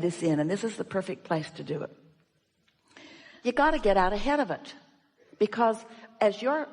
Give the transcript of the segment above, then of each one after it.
this in, and this is the perfect place to do it. You got to get out ahead of it, because as you're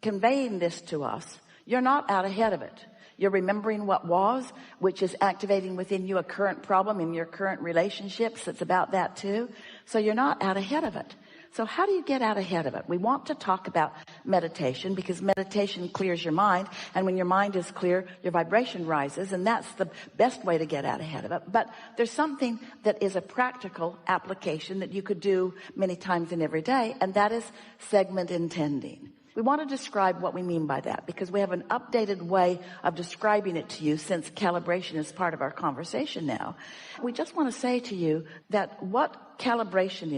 conveying this to us, you're not out ahead of it. You're remembering what was, which is activating within you a current problem in your current relationships. It's about that too. So you're not out ahead of it. So how do you get out ahead of it? We want to talk about meditation, because meditation clears your mind. And when your mind is clear, your vibration rises. And that's the best way to get out ahead of it. But there's something that is a practical application that you could do many times in every day. And that is segment intending. We want to describe what we mean by that, because we have an updated way of describing it to you since calibration is part of our conversation now. We just want to say to you that what calibration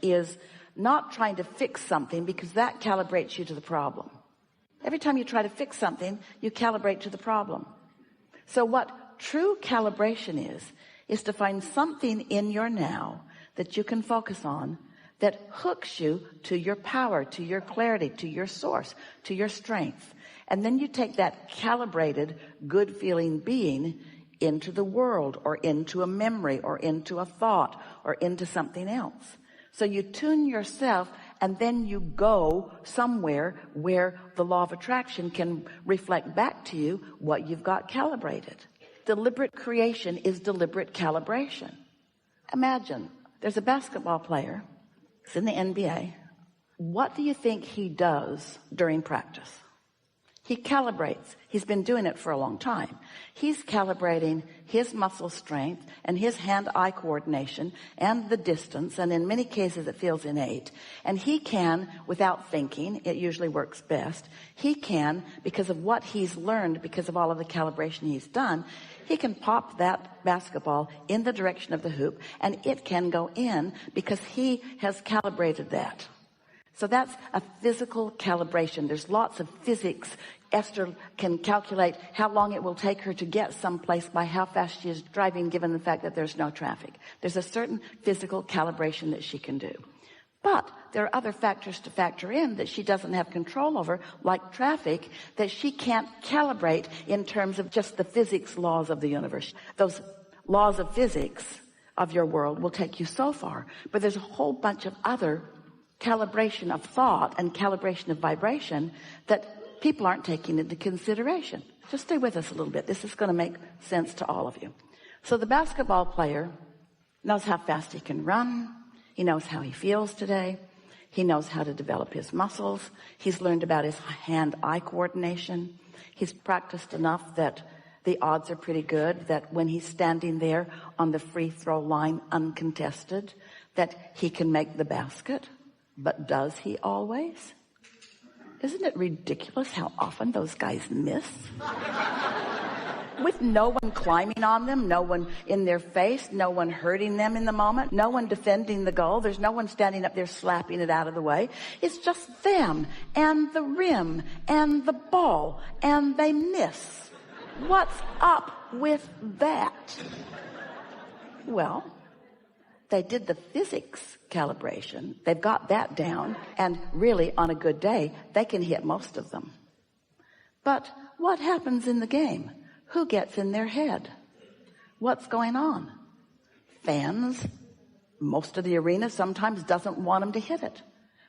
is not trying to fix something, because that calibrates you to the problem. Every time you try to fix something, you calibrate to the problem. So what true calibration is to find something in your now that you can focus on that hooks you to your power, to your clarity, to your source, to your strength. And then you take that calibrated, good feeling being into the world, or into a memory, or into a thought, or into something else. So you tune yourself, and then you go somewhere where the law of attraction can reflect back to you what you've got calibrated. Deliberate creation is deliberate calibration. Imagine there's a basketball player. It's in the NBA. What do you think he does during practice? He calibrates. He's been doing it for a long time. He's calibrating his muscle strength and his hand-eye coordination and the distance, and in many cases it feels innate. And he can, without thinking, it usually works best, he can, because of what he's learned, because of all of the calibration he's done, he can pop that basketball in the direction of the hoop, and it can go in because he has calibrated that. So that's a physical calibration. There's lots of physics. Esther can calculate how long it will take her to get someplace by how fast she is driving, given the fact that there's no traffic. There's a certain physical calibration that she can do. But there are other factors to factor in that she doesn't have control over, like traffic, that she can't calibrate in terms of just the physics laws of the universe. Those laws of physics of your world will take you so far. But there's a whole bunch of other calibration of thought and calibration of vibration that people aren't taking into consideration. Just stay with us a little bit. This is going to make sense to all of you. So the basketball player knows how fast he can run. He knows how he feels today. He knows how to develop his muscles. He's learned about his hand-eye coordination. He's practiced enough that the odds are pretty good that when he's standing there on the free throw line uncontested, that he can make the basket. But does he always? Isn't it ridiculous how often those guys miss? With no one climbing on them, no one in their face, no one hurting them in the moment, no one defending the goal. There's no one standing up there slapping it out of the way. It's just them and the rim and the ball, and they miss. What's up with that? Well, they did the physics calibration. They've got that down, and really on a good day, they can hit most of them. But what happens in the game? Who gets in their head? What's going on? Fans, most of the arena sometimes doesn't want them to hit it.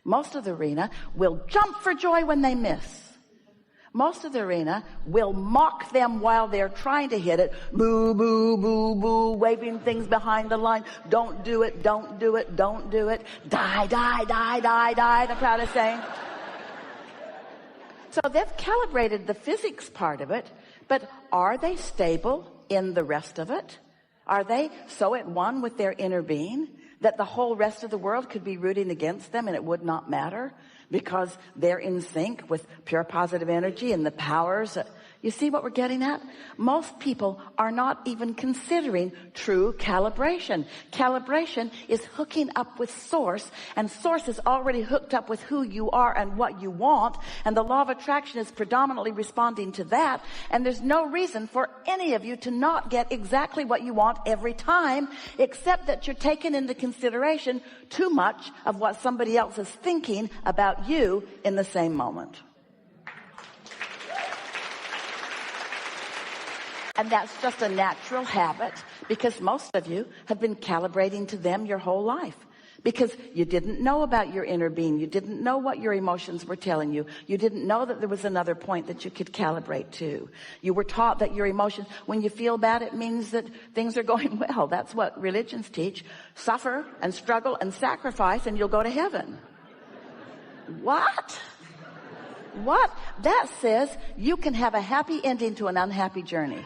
Most of the arena will jump for joy when they miss. Most of the arena will mock them while they're trying to hit it. Boo, boo, boo, boo, waving things behind the line. Don't do it, don't do it, don't do it. Die, die, die, die, die, the crowd is saying. So they've calibrated the physics part of it, but are they stable in the rest of it? Are they so at one with their inner being that the whole rest of the world could be rooting against them and it would not matter because they're in sync with pure positive energy and the powers? You see what we're getting at? Most people are not even considering true calibration. Calibration is hooking up with source, and source is already hooked up with who you are and what you want, and the law of attraction is predominantly responding to that, and there's no reason for any of you to not get exactly what you want every time, except that you're taking into consideration too much of what somebody else is thinking about you in the same moment. And that's just a natural habit, because most of you have been calibrating to them your whole life. Because you didn't know about your inner being. You didn't know what your emotions were telling you. You didn't know that there was another point that you could calibrate to. You were taught that your emotions, when you feel bad, it means that things are going well. That's what religions teach. Suffer and struggle and sacrifice and you'll go to heaven. What? What? That says you can have a happy ending to an unhappy journey.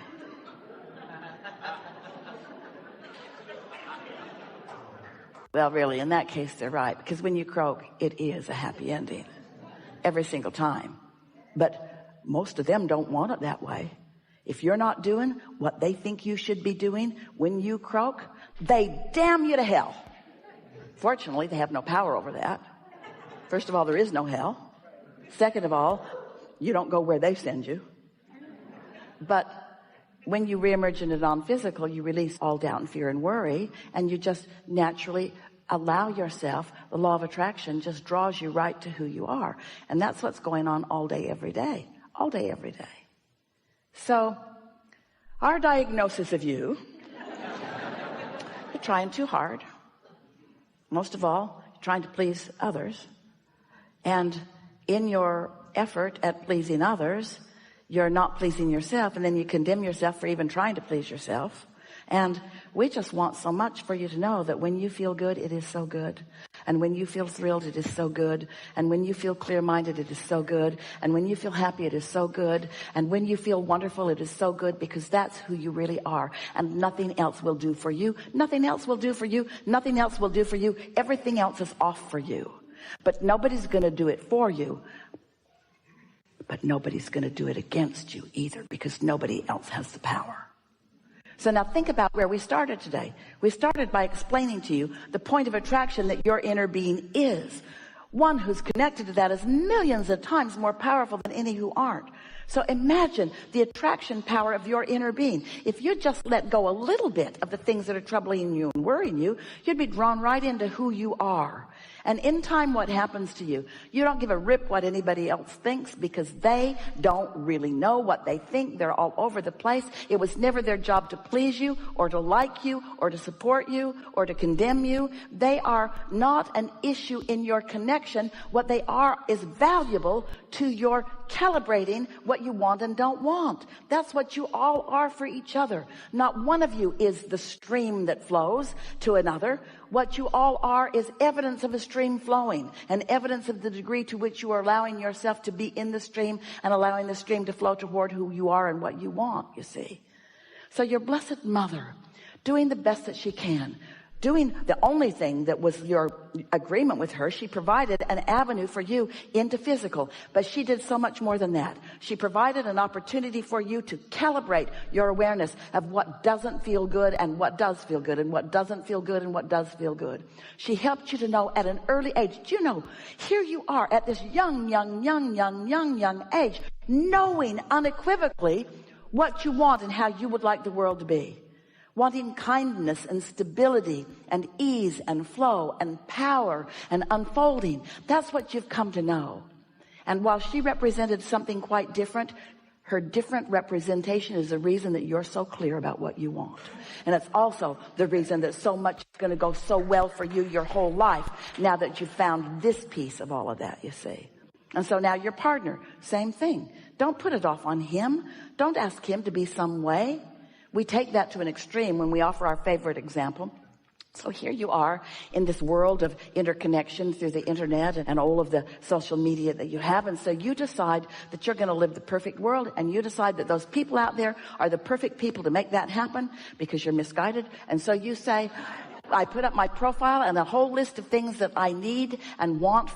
Well, really, in that case, they're right. Because when you croak, it is a happy ending. Every single time. But most of them don't want it that way. If you're not doing what they think you should be doing when you croak, they damn you to hell. Fortunately, they have no power over that. First of all, there is no hell. Second of all, you don't go where they send you. But when you reemerge in a non-physical, you release all doubt and fear and worry, and you just naturally allow yourself. The law of attraction just draws you right to who you are. And that's what's going on all day, every day. All day, every day. So, our diagnosis of you, you're trying too hard. Most of all, you're trying to please others. And in your effort at pleasing others, you're not pleasing yourself, and then you condemn yourself for even trying to please yourself. And we just want so much for you to know that when you feel good, it is so good. And when you feel thrilled, it is so good. And when you feel clear-minded, it is so good. And when you feel happy, it is so good. And when you feel wonderful, it is so good, because that's who you really are. And nothing else will do for you. Nothing else will do for you. Nothing else will do for you. Everything else is off for you. But nobody's going to do it for you. But nobody's going to do it against you either, because nobody else has the power. So now think about where we started today. We started by explaining to you the point of attraction that your inner being is. One who's connected to that is millions of times more powerful than any who aren't. So imagine the attraction power of your inner being. If you just let go a little bit of the things that are troubling you and worrying you, you'd be drawn right into who you are. And in time, what happens to you? You don't give a rip what anybody else thinks, because they don't really know what they think. They're all over the place. It was never their job to please you or to like you or to support you or to condemn you. They are not an issue in your connection. What they are is valuable to your calibrating what you want and don't want. That's what you all are for each other. Not one of you is the stream that flows to another. What you all are is evidence of a stream flowing, and evidence of the degree to which you are allowing yourself to be in the stream and allowing the stream to flow toward who you are and what you want, you see. So your blessed mother, doing the best that she can, doing the only thing that was your agreement with her, she provided an avenue for you into physical. But she did so much more than that. She provided an opportunity for you to calibrate your awareness of what doesn't feel good and what does feel good, and what doesn't feel good and what does feel good. She helped you to know at an early age. Do you know, here you are at this young age, knowing unequivocally what you want and how you would like the world to be. Wanting kindness and stability and ease and flow and power and unfolding. That's what you've come to know. And while she represented something quite different, her different representation is the reason that you're so clear about what you want. And it's also the reason that so much is going to go so well for you your whole life, now that you've found this piece of all of that, you see. And so now your partner, same thing. Don't put it off on him. Don't ask him to be some way. We take that to an extreme when we offer our favorite example. So here you are in this world of interconnection through the internet and all of the social media that you have. And so you decide that you're going to live the perfect world, and you decide that those people out there are the perfect people to make that happen, because you're misguided. And so you say, I put up my profile and a whole list of things that I need and want.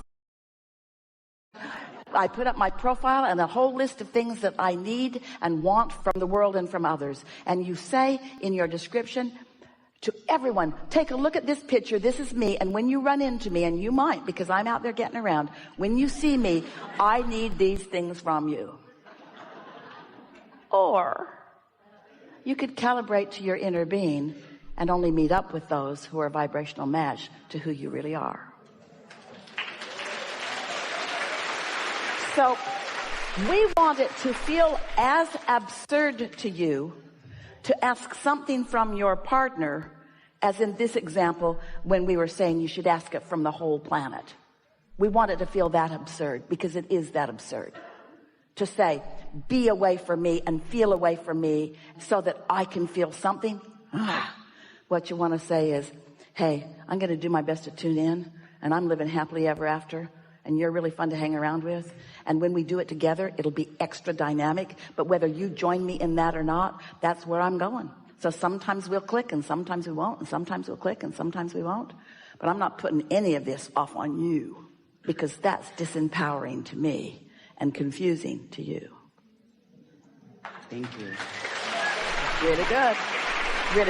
I put up my profile and a whole list of things that I need and want from the world and from others. And you say in your description to everyone, take a look at this picture. This is me. And when you run into me, and you might, because I'm out there getting around, when you see me, I need these things from you. Or you could calibrate to your inner being and only meet up with those who are a vibrational match to who you really are. So we want it to feel as absurd to you to ask something from your partner, as in this example, when we were saying you should ask it from the whole planet. We want it to feel that absurd, because it is that absurd. To say, be away from me and feel away from me so that I can feel something. What you want to say is, hey, I'm going to do my best to tune in, and I'm living happily ever after, and you're really fun to hang around with. And when we do it together, it'll be extra dynamic. But whether you join me in that or not, that's where I'm going. So sometimes we'll click and sometimes we won't, and sometimes we'll click and sometimes we won't. But I'm not putting any of this off on you, because that's disempowering to me and confusing to you. Thank you. Really good. Really